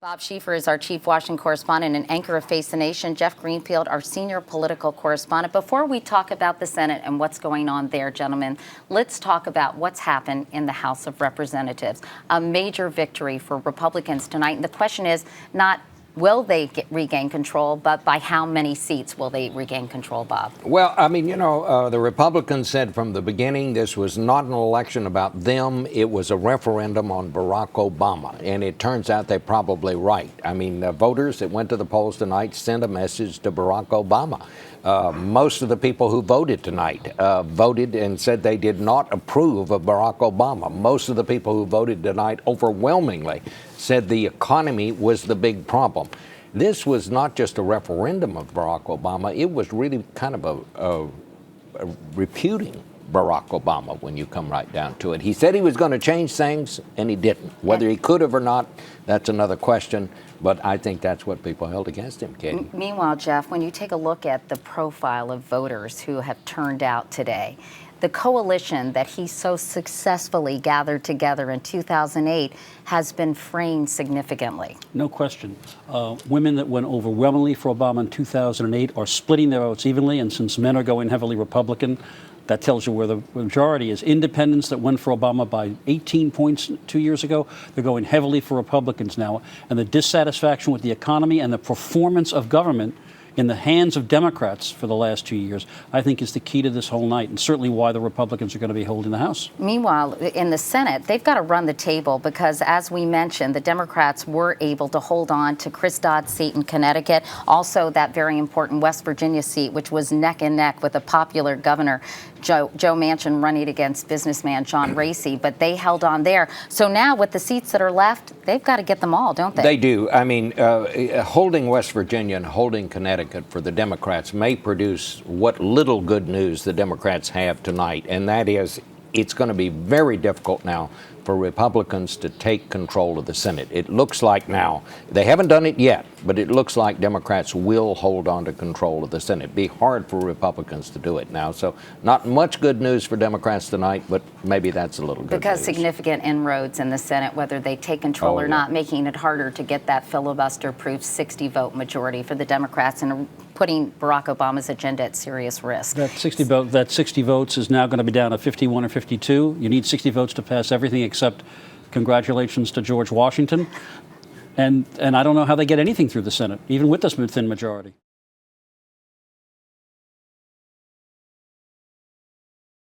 Bob Schieffer is our chief Washington correspondent and anchor of Face the Nation. Jeff Greenfield, our senior political correspondent. Before we talk about the Senate and what's going on there, gentlemen, let's talk about what's happened in the House of Representatives. A major victory for Republicans tonight. And the question is not will they regain control, but by how many seats will they regain control, Bob? Well, I mean, the Republicans said from the beginning this was not an election about them. It was a referendum on Barack Obama. And it turns out they're probably right. I mean, voters that went to the polls tonight sent a message to Barack Obama. Most of the people who voted tonight voted and said they did not approve of Barack Obama. Most of the people who voted tonight overwhelmingly said the economy was the big problem. This was not just a referendum of Barack Obama. It was really kind of a reputing Barack Obama when you come right down to it. He said he was going to change things, and he didn't. Whether he could have or not, that's another question. But I think that's what people held against him, Katie. Meanwhile, Jeff, when you take a look at the profile of voters who have turned out today, the coalition that he so successfully gathered together in 2008 has been framed significantly. No question. Women that went overwhelmingly for Obama in 2008 are splitting their votes evenly, and since men are going heavily Republican, that tells you where the majority is. Independents that went for Obama by 18 points 2 years ago, they're going heavily for Republicans now. And the dissatisfaction with the economy and the performance of government in the hands of Democrats for the last 2 years, I think is the key to this whole night, and certainly why the Republicans are going to be holding the House. Meanwhile, in the Senate, they've got to run the table because, as we mentioned, the Democrats were able to hold on to Chris Dodd's seat in Connecticut, also that very important West Virginia seat, which was neck and neck with a popular governor, Joe Manchin, running against businessman John Racy, but they held on there. So now with the seats that are left, they've got to get them all, don't they? They do. I mean, holding West Virginia and holding Connecticut for the Democrats may produce what little good news the Democrats have tonight, and that is it's going to be very difficult now for Republicans to take control of the Senate. It looks like now, they haven't done it yet, but it looks like Democrats will hold on to control of the Senate. It'd be hard for Republicans to do it now. So not much good news for Democrats tonight, but maybe that's a little good because news. Significant inroads in the Senate, whether they take control or not, making it harder to get that filibuster-proof 60-vote majority for the Democrats and putting Barack Obama's agenda at serious risk. That 60 votes is now going to be down to 51 or 52. You need 60 votes to pass everything except congratulations to George Washington. And I don't know how they get anything through the Senate, even with this thin majority.